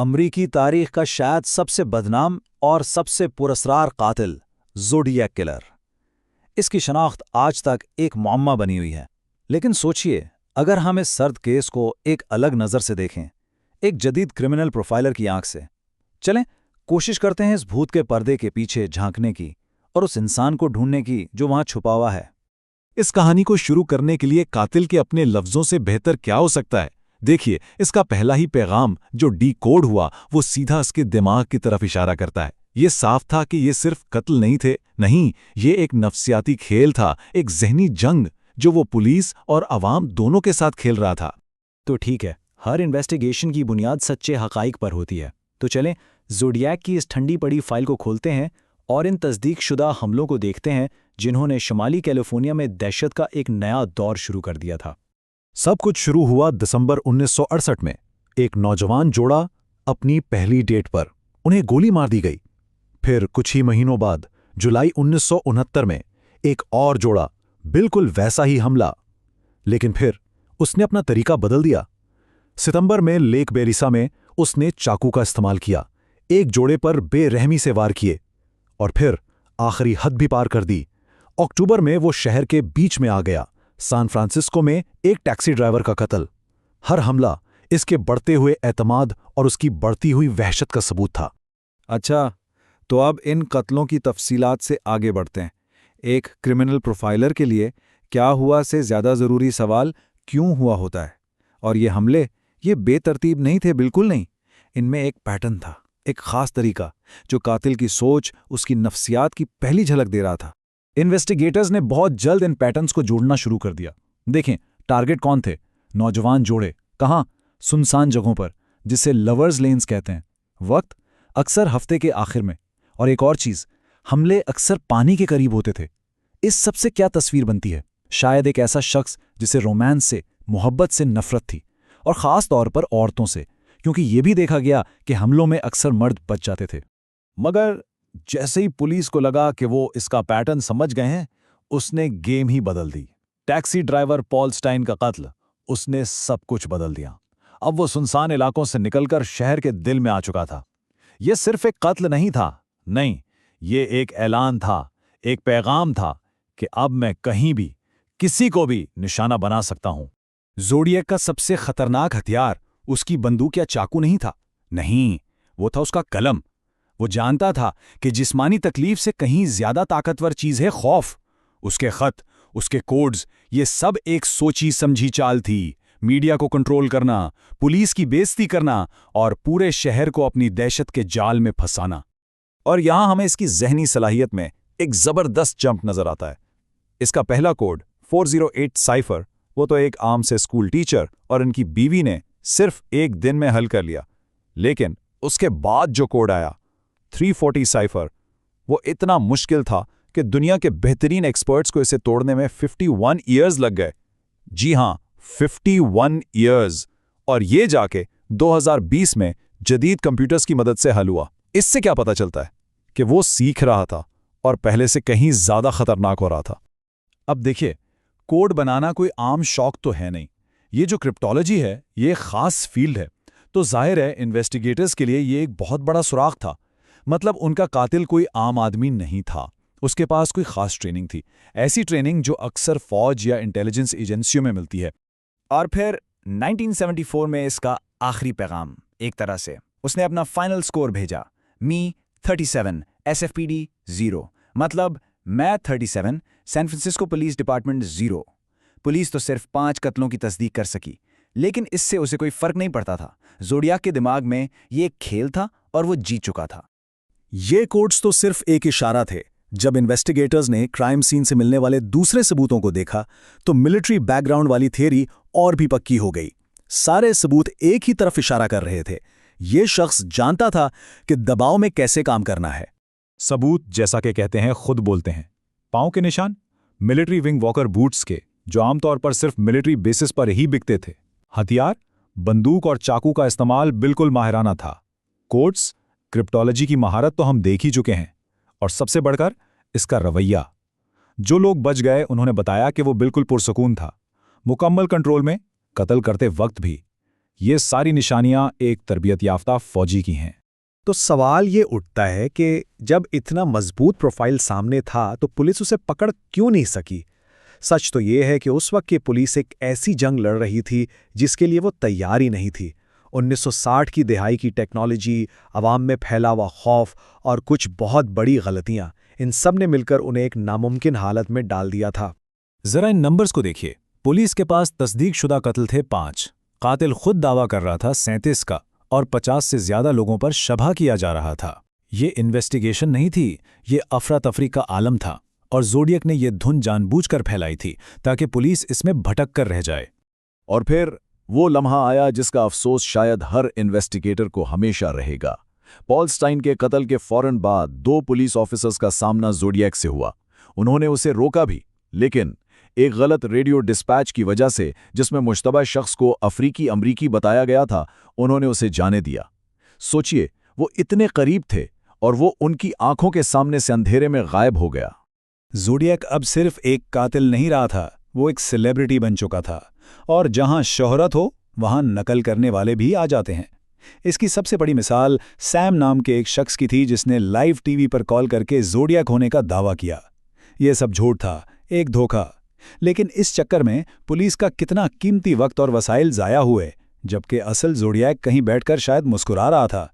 अमरीकी तारीख का शायद सबसे बदनाम और सबसे पुरस्कार कातिल ज़ोडिएक किलर। इसकी शनाख्त आज तक एक मुअम्मा बनी हुई है। लेकिन सोचिए, अगर हम इस सर्द केस को एक अलग नज़र से देखें, एक जदीद क्रिमिनल प्रोफाइलर की आंख से। चलें, कोशिश करते हैं इस भूत के पर्दे के पीछे झांकने की और उस इंसान को ढूंढने की जो वहां छुपा हुआ है। इस कहानी को शुरू करने के लिए कातिल के अपने लफ्जों से बेहतर क्या हो सकता है। देखिए, इसका पहला ही पैगाम जो डी कोड हुआ वो सीधा उसके दिमाग की तरफ इशारा करता है। ये साफ था कि ये सिर्फ कत्ल नहीं थे, नहीं, ये एक नफ्सियाती खेल था, एक ज़हनी जंग जो वो पुलिस और अवाम दोनों के साथ खेल रहा था। तो ठीक है, हर इन्वेस्टिगेशन की बुनियाद सच्चे हकाइक पर होती है। तो चलें, ज़ोडिएक की इस ठंडी पड़ी फाइल को खोलते हैं और इन तस्दीकशुदा हमलों को देखते हैं जिन्होंने शुमाली कैलिफोर्निया में दहशत का एक नया दौर शुरू कर दिया था। सब कुछ शुरू हुआ दिसंबर 1968 में। एक नौजवान जोड़ा अपनी पहली डेट पर उन्हें गोली मार दी गई। फिर कुछ ही महीनों बाद जुलाई 1969 में एक और जोड़ा, बिल्कुल वैसा ही हमला, लेकिन फिर उसने अपना तरीका बदल दिया। सितंबर में लेक बेरिसा में उसने चाकू का इस्तेमाल किया, एक जोड़े पर बेरहमी से वार किए और फिर आखिरी हद भी पार कर दी। अक्टूबर में वो शहर के बीच में आ गया। सैन फ्रांसिस्को में एक टैक्सी ड्राइवर का कत्ल। हर हमला इसके बढ़ते हुए एतमाद और उसकी बढ़ती हुई वहशत का सबूत था। अच्छा, तो अब इन कत्लों की तफसीलात से आगे बढ़ते हैं। एक क्रिमिनल प्रोफाइलर के लिए क्या हुआ से ज़्यादा ज़रूरी सवाल क्यों हुआ होता है। और ये हमले, ये बेतरतीब नहीं थे, बिल्कुल नहीं। इनमें एक पैटर्न था, एक ख़ास तरीका जो कातिल की सोच, उसकी नफ्सियात की पहली झलक दे रहा था। इन्वेस्टिगेटर्स ने बहुत जल्द इन पैटर्न्स को जोड़ना शुरू कर दिया। देखें, टारगेट कौन थे? नौजवान जोड़े। कहाँ? सुनसान जगहों पर, जिसे लवर्स लेन्स कहते हैं। वक्त अक्सर हफ्ते के आखिर में। और एक और चीज़, हमले अक्सर पानी के करीब होते थे। इस सबसे क्या तस्वीर बनती है? शायद एक ऐसा शख्स जिसे रोमांस से, मोहब्बत से नफरत थी, और ख़ास तौर पर औरतों से, क्योंकि ये भी देखा गया कि हमलों में अक्सर मर्द बच जाते थे। मगर जैसे ही पुलिस को लगा कि वो इसका पैटर्न समझ गए हैं, उसने गेम ही बदल दी। टैक्सी ड्राइवर पॉल स्टाइन का कत्ल, उसने सब कुछ बदल दिया। अब वो सुनसान इलाकों से निकलकर शहर के दिल में आ चुका था। यह सिर्फ एक कत्ल नहीं था, नहीं, ये एक ऐलान था, एक पैगाम था कि अब मैं कहीं भी, किसी को भी निशाना बना सकता हूं। ज़ोडिएक का सबसे खतरनाक हथियार उसकी बंदूक या चाकू नहीं था, नहीं, वो था उसका कलम। वो जानता था कि जिस्मानी तकलीफ से कहीं ज्यादा ताकतवर चीज है खौफ। उसके खत, उसके कोड्स, ये सब एक सोची समझी चाल थी। मीडिया को कंट्रोल करना, पुलिस की बेइज्जती करना और पूरे शहर को अपनी दहशत के जाल में फंसाना। और यहां हमें इसकी जहनी सलाहियत में एक जबरदस्त जंप नजर आता है। इसका पहला कोड 408 साइफर, वो तो एक आम से स्कूल टीचर और उनकी बीवी ने सिर्फ एक दिन में हल कर लिया। लेकिन उसके बाद जो कोड आया 340 साइफर, वो इतना मुश्किल था कि दुनिया के बेहतरीन एक्सपर्ट्स को इसे तोड़ने में 51 ईयर्स लग गए। जी हां, 51 ईयर्स। और ये जाके 2020 में जदीद कंप्यूटर्स की मदद से हल हुआ। इससे क्या पता चलता है कि वो सीख रहा था और पहले से कहीं ज्यादा खतरनाक हो रहा था। अब देखिए, कोड बनाना कोई आम शौक तो है नहीं। ये जो क्रिप्टोलॉजी है, ये खास फील्ड है। तो जाहिर है इन्वेस्टिगेटर्स के लिए ये एक बहुत बड़ा सुराग था। मतलब उनका कातिल कोई आम आदमी नहीं था, उसके पास कोई खास ट्रेनिंग थी, ऐसी ट्रेनिंग जो अक्सर फौज या इंटेलिजेंस एजेंसियों में मिलती है। और फिर 1974 में इसका आखिरी पैगाम, एक तरह से उसने अपना फाइनल स्कोर भेजा, मी 37, SFPD 0। मतलब मैं 37, San Francisco police department 0। Police तो सिर्फ 5 कत्लों की तस्दीक कर सकी, लेकिन इससे उसे कोई फर्क नहीं पड़ता था। ज़ोडिएक के दिमाग में ये एक खेल था और वो जीत चुका था। ये कोड्स तो सिर्फ एक इशारा थे। जब इन्वेस्टिगेटर्स ने क्राइम सीन से मिलने वाले दूसरे सबूतों को देखा तो मिलिट्री बैकग्राउंड वाली थियरी और भी पक्की हो गई। सारे सबूत एक ही तरफ इशारा कर रहे थे। ये शख्स जानता था कि दबाव में कैसे काम करना है। सबूत, जैसा कि कहते हैं, खुद बोलते हैं। पांव के निशान, मिलिट्री विंग वॉकर बूट्स के, जो आमतौर पर सिर्फ मिलिट्री बेसिस पर ही बिकते थे। हथियार, बंदूक और चाकू का इस्तेमाल बिल्कुल माहिराना था। कोड्स, क्रिप्टोलॉजी की महारत तो हम देख ही चुके हैं। और सबसे बढ़कर इसका रवैया। जो लोग बच गए उन्होंने बताया कि वो बिल्कुल पुरसकून था, मुकम्मल कंट्रोल में, कत्ल करते वक्त भी। ये सारी निशानियां एक तरबियत याफ्ता फौजी की हैं। तो सवाल ये उठता है कि जब इतना मजबूत प्रोफाइल सामने था तो पुलिस उसे पकड़ क्यों नहीं सकी? सच तो ये है कि उस वक्त की पुलिस एक ऐसी जंग लड़ रही थी जिसके लिए वो तैयार ही नहीं थी। 1960 की दिहाई की टेक्नोलॉजी, अवाम में फैला हुआ खौफ और कुछ बहुत बड़ी गलतियां, इन सब ने मिलकर उन्हें एक नामुमकिन हालत में डाल दिया था। जरा इन नंबर्स को देखिए। पुलिस के पास तस्दीकशुदा कत्ल थे 5, कातिल खुद दावा कर रहा था 37 का, और 50 से ज्यादा लोगों पर शबह किया जा रहा था। ये इन्वेस्टिगेशन नहीं थी, ये अफरा तफरी का आलम था, और ज़ोडिएक ने ये धुन जानबूझकर फैलाई थी ताकि पुलिस इसमें भटक कर रह जाए। और फिर वो लम्हा आया जिसका अफसोस शायद हर इन्वेस्टिगेटर को हमेशा रहेगा। पॉल स्टाइन के कत्ल के फौरन बाद 2 पुलिस ऑफिसर्स का सामना ज़ोडिएक से हुआ। उन्होंने उसे रोका भी, लेकिन एक गलत रेडियो डिस्पैच की वजह से, जिसमें मुश्तबा शख्स को अफ्रीकी अमरीकी बताया गया था, उन्होंने उसे जाने दिया। सोचिए, वो इतने करीब थे और वो उनकी आंखों के सामने से अंधेरे में गायब हो गया। ज़ोडिएक अब सिर्फ एक कातिल नहीं रहा था, वो एक सेलिब्रिटी बन चुका था, और जहां शोहरत हो वहां नकल करने वाले भी आ जाते हैं। इसकी सबसे बड़ी मिसाल सैम नाम के एक शख्स की थी जिसने लाइव टीवी पर कॉल करके ज़ोडिएक होने का दावा किया। यह सब झूठ था, एक धोखा। लेकिन इस चक्कर में पुलिस का कितना कीमती वक्त और वसाइल ज़ाया हुए, जबकि असल ज़ोडिएक कहीं बैठकर शायद मुस्कुरा रहा था।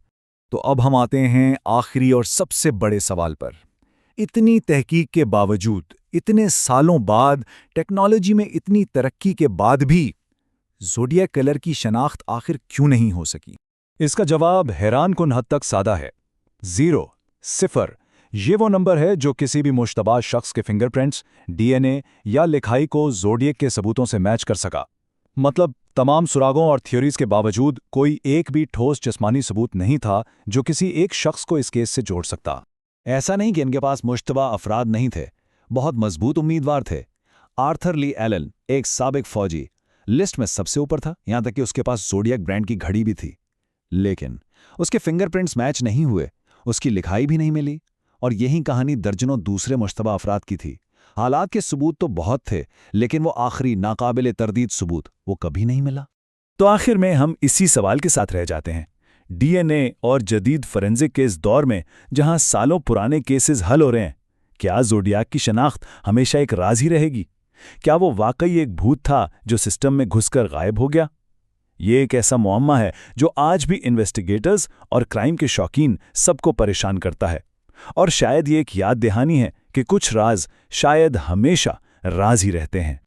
तो अब हम आते हैं आखिरी और सबसे बड़े सवाल पर। इतनी तहकीक के बावजूद, इतने सालों बाद, टेक्नोलॉजी में इतनी तरक्की के बाद भी ज़ोडिएक किलर की शनाख्त आखिर क्यों नहीं हो सकी? इसका जवाब हैरानकुन हद तक सादा है। 0, 0। ये वो नंबर है जो किसी भी मुश्तबा शख्स के फिंगरप्रिंट्स, डीएनए या लिखाई को ज़ोडिएक के सबूतों से मैच कर सका। मतलब तमाम सुरागों और थ्योरीज के बावजूद कोई एक भी ठोस जिस्मानी सबूत नहीं था जो किसी एक शख्स को इस केस से जोड़ सकता। ऐसा नहीं कि इनके पास मुश्तबा अफराद नहीं थे, बहुत मजबूत उम्मीदवार थे। आर्थर ली एलन, एक साबिक फौजी, लिस्ट में सबसे ऊपर था, यहां तक कि उसके पास ज़ोडिएक ब्रांड की घड़ी भी थी। लेकिन उसके फिंगरप्रिंट्स मैच नहीं हुए, उसकी लिखाई भी नहीं मिली, और यही कहानी दर्जनों दूसरे मुश्तबा अफराद की थी। हालात के सबूत तो बहुत थे, लेकिन वो आखिरी नाकाबिले तरदीद सबूत वो कभी नहीं मिला। तो आखिर में हम इसी सवाल के साथ रह जाते हैं। डीएनए और जदीद फोरेंसिक के इस दौर में, जहां सालों पुराने केसेस हल हो रहे हैं, क्या ज़ोडिएक की शनाख्त हमेशा एक राज ही रहेगी? क्या वो वाकई एक भूत था जो सिस्टम में घुसकर गायब हो गया? ये एक ऐसा मुअम्मा है जो आज भी इन्वेस्टिगेटर्स और क्राइम के शौकीन सबको परेशान करता है। और शायद ये एक याद दहानी है कि कुछ राज शायद हमेशा राज ही रहते हैं।